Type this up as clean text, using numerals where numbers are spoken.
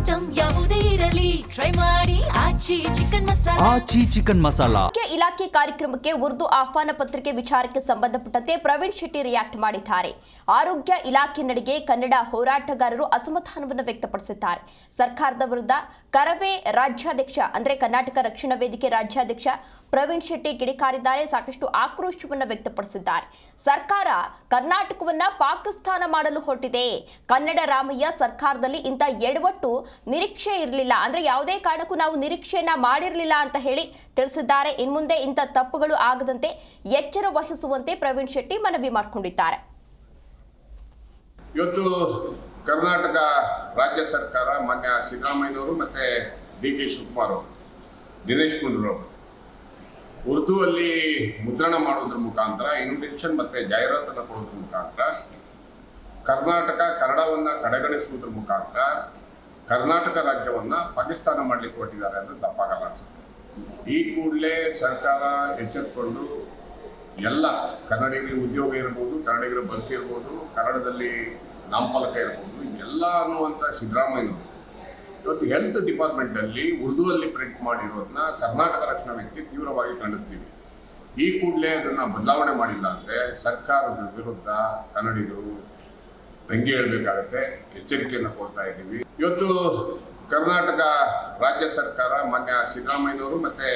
Item ಯಾವುದೇ ಇರಲಿ try ಮಾಡಿ ಆಚಿ ಚಿಕನ್ ಮಸಾಲಾ. ಇಲಾಖೆ ಕಾರ್ಯಕ್ರಮಕ್ಕೆ ಉರ್ದು ಆಹ್ವಾನ ಪತ್ರಿಕೆ ವಿಚಾರಕ್ಕೆ ಸಂಬಂಧಪಟ್ಟಂತೆ ಪ್ರವೀಣ್ ಶೆಟ್ಟಿ ರಿಯಾಕ್ಟ್ ಮಾಡಿದ್ದಾರೆ. ಆರೋಗ್ಯ ಇಲಾಖೆ ನಡೆಗೆ ಕನ್ನಡ ಹೋರಾಟಗಾರರು ಅಸಮಾಧಾನವನ್ನು ವ್ಯಕ್ತಪಡಿಸಿದ್ದಾರೆ. ಸರ್ಕಾರದ ವಿರುದ್ಧ ಕರವೇ ರಾಜ್ಯಾಧ್ಯಕ್ಷ ಅಂದ್ರೆ ಕರ್ನಾಟಕ ರಕ್ಷಣಾ ವೇದಿಕೆ ರಾಜ್ಯಾಧ್ಯಕ್ಷ ಪ್ರವೀಣ್ ಶೆಟ್ಟಿ ಕಿಡಿಕಾರಿದ್ದಾರೆ. ಸಾಕಷ್ಟು ಆಕ್ರೋಶವನ್ನು ವ್ಯಕ್ತಪಡಿಸಿದ್ದಾರೆ. ಸರ್ಕಾರ ಕರ್ನಾಟಕವನ್ನ ಪಾಕಿಸ್ತಾನ ಮಾಡಲು ಹೊರಟಿದೆ. ಕನ್ನಡ ರಾಮಯ್ಯ ಸರ್ಕಾರದಲ್ಲಿ ಇಂಥ ಎಡವಟ್ಟು ನಿರೀಕ್ಷೆ ಇರಲಿಲ್ಲ, ಅಂದ್ರೆ ಯಾವುದೇ ಕಾರಣಕ್ಕೂ ನಾವು ನಿರೀಕ್ಷೆಯನ್ನ ಮಾಡಿರಲಿಲ್ಲ ಅಂತ ಹೇಳಿ ತಿಳಿಸಿದ್ದಾರೆ. ಇನ್ಮುಂದೆ ಇಂಥ ತಪ್ಪುಗಳು ಆಗದಂತೆ ಎಚ್ಚರ ವಹಿಸುವಂತೆ ಪ್ರವೀಣ್ ಶೆಟ್ಟಿ ಮನವಿ ಮಾಡಿಕೊಂಡಿದ್ದಾರೆ. ಇವತ್ತು ಕರ್ನಾಟಕ ರಾಜ್ಯ ಸರ್ಕಾರ ಮಾನ್ಯ ಸಿದ್ದರಾಮಯ್ಯನವರು ಮತ್ತೆ ಡಿ.ಕೆ. ಶಿವಕುಮಾರ್ ಅವರು, ದಿನೇಶ್ ಗುಂಡೂರಾವ್ ಉರ್ದು ಅಲ್ಲಿ ಮುದ್ರಣ ಮಾಡೋದ್ರ ಮುಖಾಂತರ ಇನ್ವಿಟೇಷನ್ ಮತ್ತೆ ಜಾಹೀರಾತನ್ನು ಕೊಡೋದ್ರ ಮುಖಾಂತರ ಕರ್ನಾಟಕ ಕನ್ನಡವನ್ನ ಕಡೆಗಣಿಸುವುದ್ರ ಮುಖಾಂತರ ಕರ್ನಾಟಕ ರಾಜ್ಯವನ್ನ ಪಾಕಿಸ್ತಾನ ಮಾಡ್ಲಿಕ್ಕೆ ಹೊರಟಿದ್ದಾರೆ ಅಂದ್ರೆ ತಪ್ಪಾಗಲ್ಲ ಅನ್ಸುತ್ತೆ. ಈ ಕೂಡಲೇ ಸರ್ಕಾರ ಎಚ್ಚೆತ್ತುಕೊಂಡು ಎಲ್ಲ ಕನ್ನಡಿಗರಿಗೆ ಉದ್ಯೋಗ ಇರ್ಬೋದು, ಕನ್ನಡಿಗರ ಬದುಕು ಇರ್ಬೋದು, ಕನ್ನಡದಲ್ಲಿ ನಾಮಫಲಕ ಇರ್ಬೋದು, ಎಲ್ಲ ಅನ್ನುವಂಥ ಸಿದ್ದರಾಮಯ್ಯನವರು ಇವತ್ತು ಹೆಲ್ತ್ ಡಿಪಾರ್ಟ್ಮೆಂಟಲ್ಲಿ ಉರ್ದುವಲ್ಲಿ ಪ್ರಿಂಟ್ ಮಾಡಿರೋದನ್ನ ಕರ್ನಾಟಕ ರಕ್ಷಣಾ ವೇದಿಕೆ ತೀವ್ರವಾಗಿ ಖಂಡಿಸ್ತೀವಿ. ಈ ಕೂಡಲೇ ಅದನ್ನು ಬದಲಾವಣೆ ಮಾಡಿಲ್ಲ ಅಂದರೆ ಸರ್ಕಾರದ ವಿರುದ್ಧ ಕನ್ನಡಿಗರು ದಂಗೆ ಹೇಳಬೇಕಾಗತ್ತೆ, ಎಚ್ಚರಿಕೆಯನ್ನು ಕೊಡ್ತಾ ಇದ್ದೀವಿ. ಇವತ್ತು ಕರ್ನಾಟಕ ರಾಜ್ಯ ಸರ್ಕಾರ ಮಾನ್ಯ ಸಿದ್ದರಾಮಯ್ಯನವರು ಮತ್ತೆ